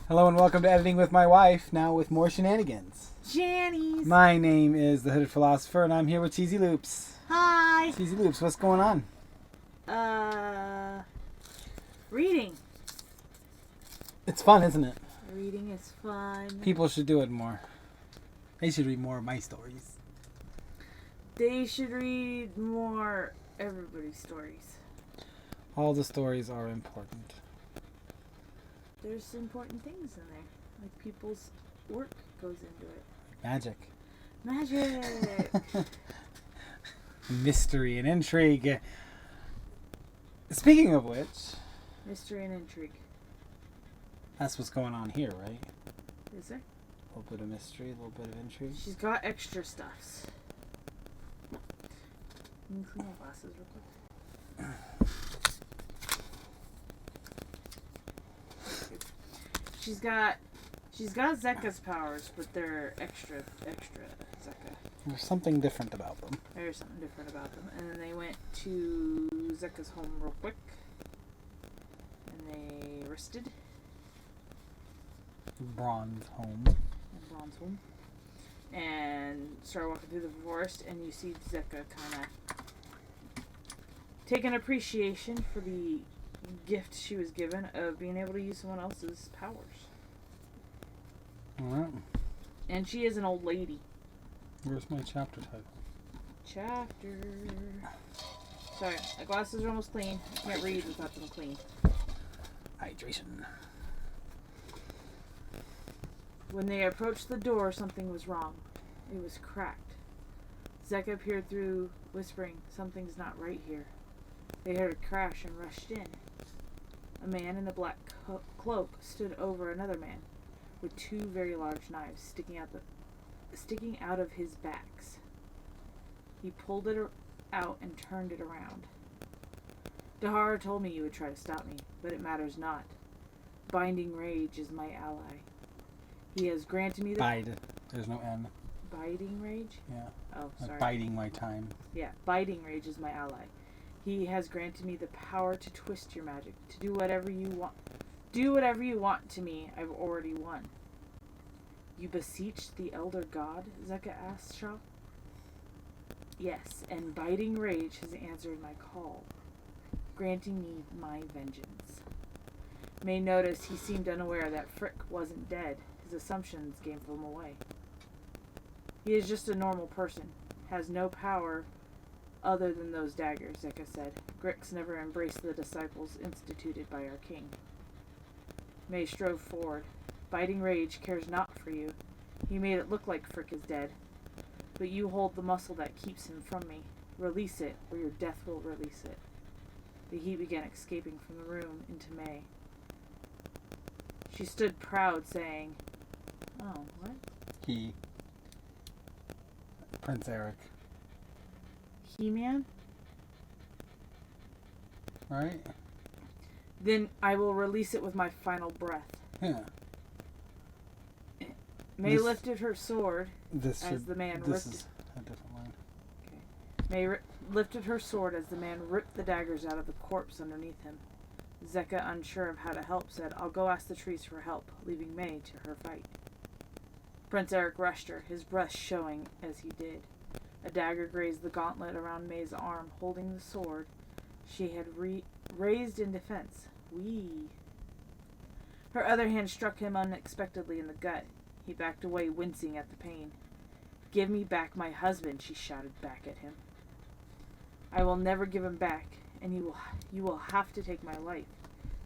Hello and welcome to Editing with My Wife, now with more shenanigans. Jannies. My name is The Hooded Philosopher and I'm here with Cheesy Loops. Hi. Cheesy Loops, what's going on? Reading. It's fun, isn't it? Reading is fun. People should do it more. They should read more of my stories. They should read more everybody's stories. All the stories are important. There's important things in there. Like people's work goes into it. Magic. Magic. Mystery and intrigue. Speaking of which... Mystery and intrigue. That's what's going on here, right? Is there? A little bit of mystery, a little bit of intrigue. She's got extra stuffs. Can you clean my glasses real quick? She's got Zekka's powers, but they're extra Zekka. There's something different about them. There's something different about them. And then they went to Zekka's home real quick. And they rested. Bronze home. And Bronze home. And started walking through the forest, and you see Zekka kind of take an appreciation for the gift she was given of being able to use someone else's powers. Alright. And she is an old lady. Where's my chapter title? Chapter. Sorry, my glasses are almost clean. I can't read without them clean. Hydration. When they approached the door, something was wrong. It was cracked. Zekka peered through, whispering, "Something's not right here." They heard a crash and rushed in. A man in a black cloak stood over another man, with two very large knives sticking out of his backs. He pulled it out and turned it around. "Dahara told me you would try to stop me, but it matters not. Binding Rage is my ally. He has granted me the... Bide. There's no N. Biding Rage? Yeah. Oh, Like sorry. biding my time. Yeah, Biding Rage is my ally. He has granted me the power to twist your magic, to do whatever you want. Do whatever you want to me. I've already won." "You beseeched the Elder God?" Zekka asked shocked. "Yes, and Biding Rage has answered my call, granting me my vengeance." May noticed he seemed unaware that Frick wasn't dead. His assumptions gave him away. "He is just a normal person, has no power other than those daggers," Zekka said. "Grix never embraced the disciples instituted by our king." May strode forward. "Biding Rage cares not for you. He made it look like Frick is dead. But you hold the muscle that keeps him from me. Release it, or your death will release it." The heat began escaping from the room into May. She stood proud, saying, "Oh, what?" He. Prince Eric. "He-Man? Right? Then I will release it with my final breath." Yeah. May lifted her sword This as the man This ripped is a different line. May lifted her sword as the man ripped the daggers out of the corpse underneath him. Zekka, unsure of how to help, said, "I'll go ask the trees for help," leaving May to her fight. Prince Eric rushed her, his breast showing as he did. A dagger grazed the gauntlet around May's arm, holding the sword she had raised in defense. Whee! Her other hand struck him unexpectedly in the gut. He backed away, wincing at the pain. "Give me back my husband," she shouted back at him. "I will never give him back, and you will have to take my life."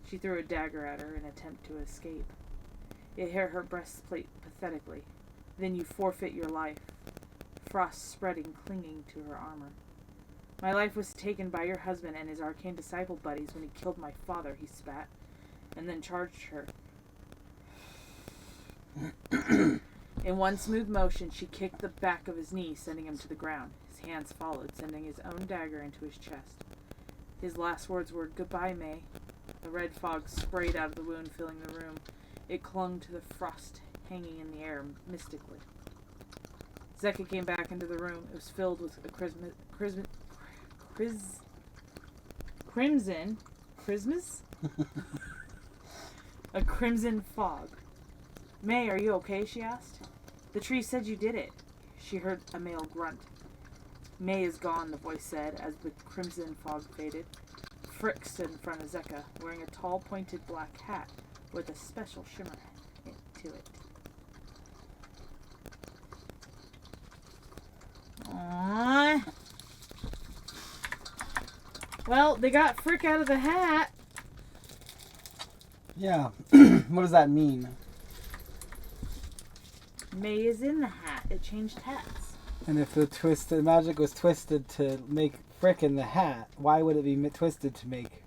She threw a dagger at her in an attempt to escape. It hit her breastplate pathetically. "Then you forfeit your life." Frost spreading, clinging to her armor. "My life was taken by your husband and his arcane disciple buddies when he killed my father," he spat, and then charged her. In one smooth motion, she kicked the back of his knee, sending him to the ground. His hands followed, sending his own dagger into his chest. His last words were, "Goodbye, May." A red fog sprayed out of the wound, filling the room. It clung to the frost, hanging in the air mystically. Zekka came back into the room. It was filled with a crimson fog. May, are you okay? She asked. The tree said you did it. She heard a male grunt. May is gone, the voice said, as the crimson fog faded. Frick stood in front of Zeka, wearing a tall, pointed black hat with a special shimmer to it. Aww. Well, they got Frick out of the hat. Yeah. What does that mean? May is in the hat. It changed hats. And if the magic was twisted to make Frick in the hat, why would it be twisted to make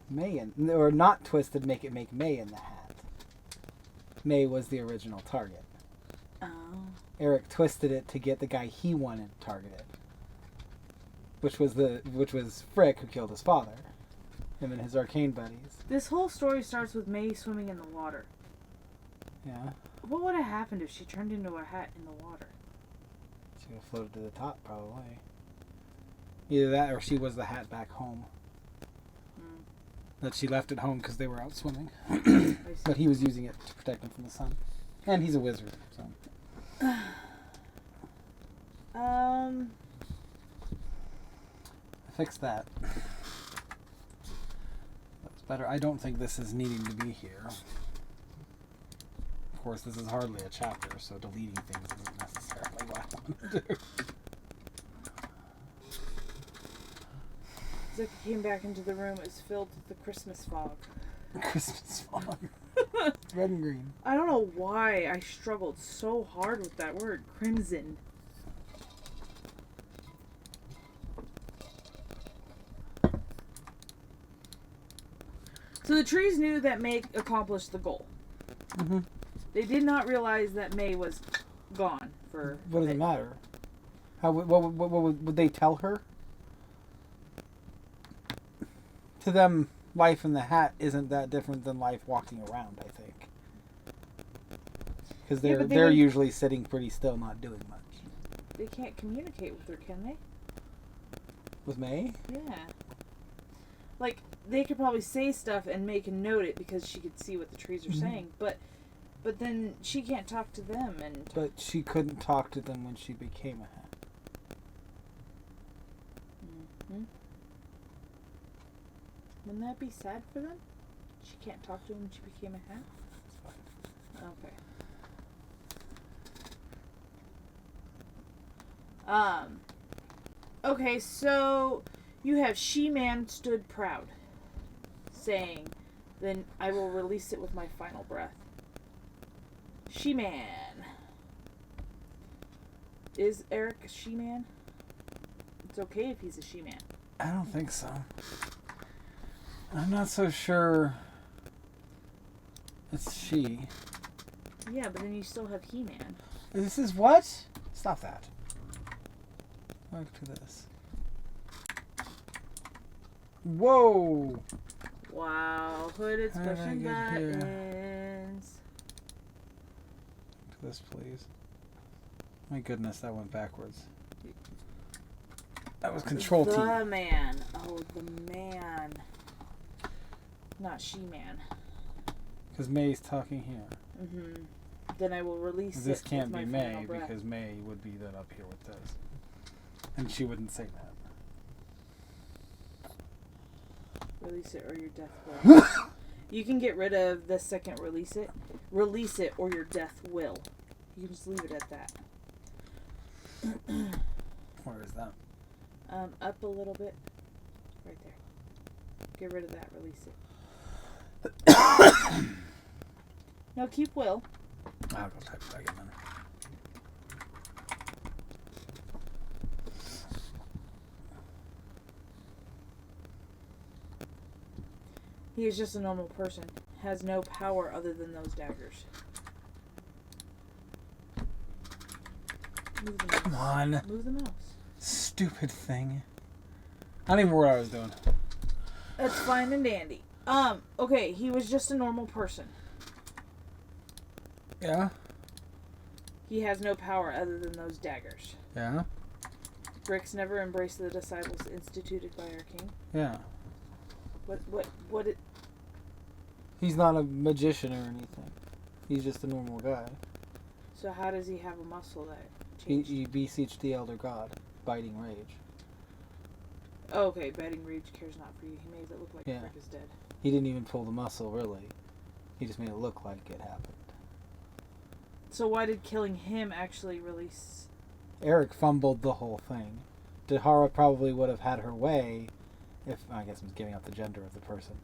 May in, or not twisted to make May in the hat? May was the original target. Oh. Eric twisted it to get the guy he wanted targeted, which was Frick, who killed his father, him and his arcane buddies. This whole story starts with May swimming in the water. Yeah. What would have happened if she turned into a hat in the water? She would have floated to the top, probably. Either that, or she was the hat back home. That she left at home because they were out swimming. But he was using it to protect him from the sun. And he's a wizard, so. Fix that. That's better. I don't think this is needing to be here. Of course, this is hardly a chapter, so deleting things isn't necessarily what I want to do. Zeka came back into the room. It was filled with the Christmas fog. Christmas fog. Red and green. I don't know why I struggled so hard with that word, crimson. So the trees knew that May accomplished the goal. Mm-hmm. They did not realize that May was gone for. What does it matter? How what would they tell her? To them, life in the hat isn't that different than life walking around, I think. Because they're usually sitting pretty still, not doing much. They can't communicate with her, can they? With May? Yeah. Like, they could probably say stuff and May can note it because she could see what the trees are saying, but then she can't talk to them and... But she couldn't talk to them when she became a hat. Mm-hmm. Wouldn't that be sad for them? She can't talk to him when she became a hat? That's fine. Okay. Okay, so you have She-Man stood proud, saying, "Then I will release it with my final breath." She-Man. Is Eric a She-Man? It's okay if he's a She-Man. I don't think so. I'm not so sure it's she. Yeah, but then you still have He-Man. This is what? Stop that. Back to this. Whoa! Wow, hooded How did I pushing get here? buttons. To this, please. My goodness, that went backwards. That was Control T. The man. Oh, the man. Not She-Man. Because May's talking here. Mm-hmm. Then I will release This it can't with be my final May breath. because May would be then up here with this. And she wouldn't say that. Release it or your death will. You can get rid of the second release it. Release it or your death will. You can just leave it at that. Where is that? Up a little bit. Right there. Get rid of that. Release it. No, keep will. I'll go type it again then. He is just a normal person. Has no power other than those daggers. Move the mouse. Come on. Move the mouse. Stupid thing. I don't even know what I was doing. That's fine and dandy. Okay, he was just a normal person. Yeah? He has no power other than those daggers. Yeah? Bricks never embraced the disciples instituted by our king. Yeah. What it... He's not a magician or anything. He's just a normal guy. So how does he have a muscle that changed? He beseeched the elder god, biting rage. Oh, okay, biting rage cares not for you. He made it look like Frick is dead. He didn't even pull the muscle, really. He just made it look like it happened. So why did killing him actually release... Eric fumbled the whole thing. Dahara probably would have had her way if... I guess I'm giving up the gender of the person.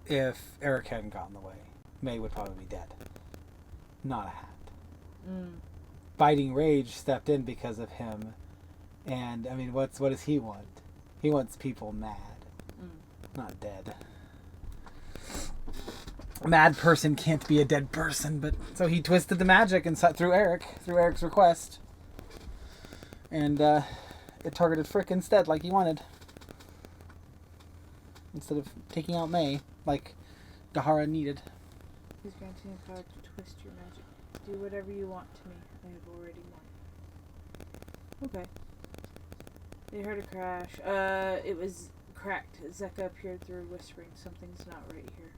If Eric hadn't gotten in the way. May would probably be dead. Not a hat. Biting Rage stepped in because of him. And, I mean, what does he want? He wants people mad. Not dead. A mad person can't be a dead person, but... So he twisted the magic and through Eric's request. And, it targeted Frick instead, like he wanted. Instead of taking out May, like Dahara needed. He's granting you power to twist your magic. Do whatever you want to me. I have already won. Okay. They heard a crash. It was cracked. Zeka appeared through whispering. Something's not right here.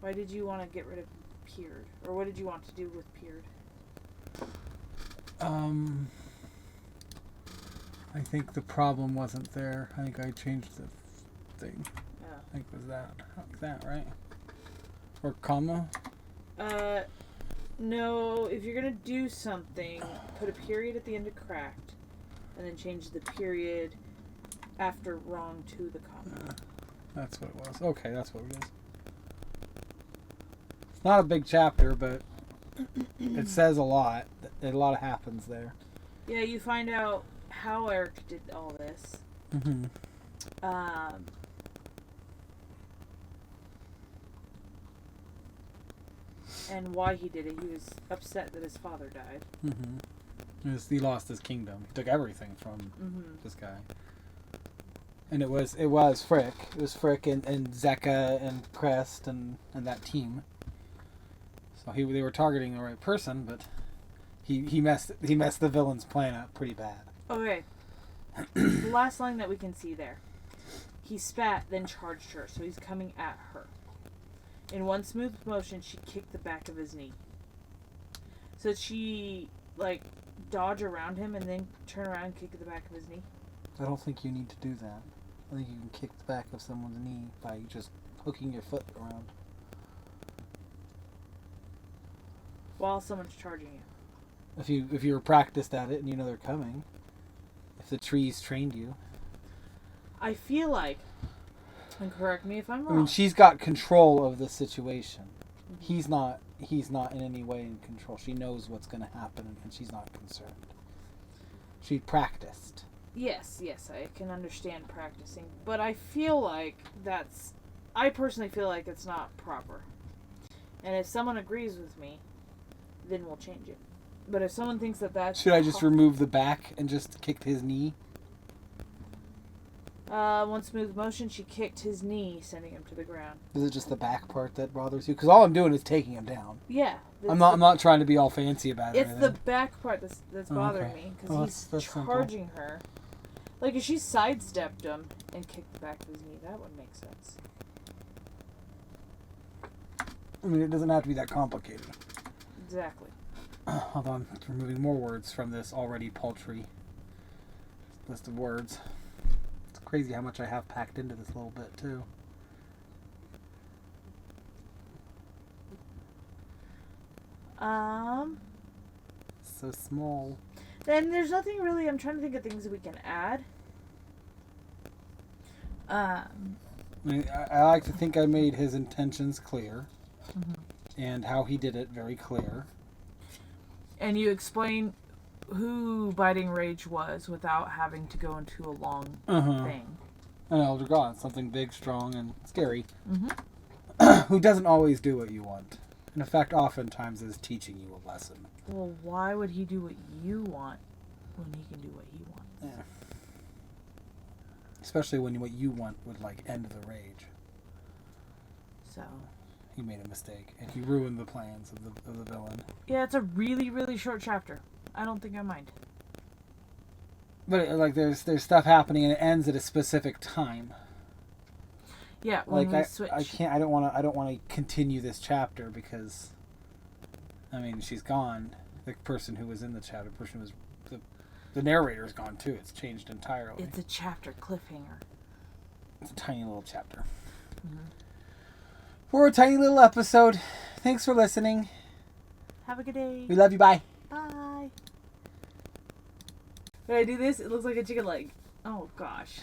Why did you want to get rid of Peered? Or what did you want to do with Peered? I think the problem wasn't there. I think I changed the thing. Oh. I think it was that. Like that, right? Or comma? No. If you're gonna do something, put a period at the end of cracked, and then change the period after wrong to the comma. That's what it was. Okay, that's what it is. It's not a big chapter, but it says a lot. A lot happens there. Yeah, you find out how Eric did all this. And why he did it. He was upset that his father died. He lost his kingdom. He took everything from this guy. And it was Frick. It was Frick and Zeka and Crest and that team. So they were targeting the right person, but he messed the villain's plan up pretty bad. Okay. The last line that we can see there. He spat, then charged her, so he's coming at her. In one smooth motion, she kicked the back of his knee. So did she, dodge around him and then turn around and kick the back of his knee? I don't think you need to do that. I think you can kick the back of someone's knee by just hooking your foot around. While someone's charging you. If you're practiced at it and you know they're coming. If the trees trained you. I feel like, and correct me if I'm wrong. I mean, she's got control of the situation. He's not in any way in control. She knows what's going to happen and she's not concerned. She practiced. Yes, I can understand practicing. But I feel like I personally feel like it's not proper. And if someone agrees with me, then we'll change it. But if someone thinks that's... Should I just remove the back and just kick his knee? One smooth motion, she kicked his knee, sending him to the ground. Is it just the back part that bothers you? Because all I'm doing is taking him down. Yeah. I'm not trying to be all fancy about it. It's the back part that's bothering me. Because he's charging her. Like, if she sidestepped him and kicked the back of his knee, that would make sense. I mean, it doesn't have to be that complicated. Exactly. Hold on. Removing more words from this already paltry list of words. It's crazy how much I have packed into this little bit, too. So small. Then there's nothing really... I'm trying to think of things that we can add. I like to think I made his intentions clear. And how he did it very clear. And you explain who Biting Rage was without having to go into a long thing. An elder god, something big, strong, and scary. Who doesn't always do what you want. And in fact, oftentimes is teaching you a lesson. Well, why would he do what you want when he can do what he wants? Yeah. Especially when what you want would, end the rage. So... He made a mistake, and he ruined the plans of the villain. Yeah, it's a really, really short chapter. I don't think I mind. But there's stuff happening, and it ends at a specific time. Yeah, when we switch. I don't want to continue this chapter because, I mean, she's gone. The person who was in the chapter, the narrator is gone too. It's changed entirely. It's a chapter cliffhanger. It's a tiny little chapter. Mm-hmm. For a tiny little episode. Thanks for listening. Have a good day. We love you. Bye. Bye. When I do this, it looks like a chicken leg. Oh, gosh.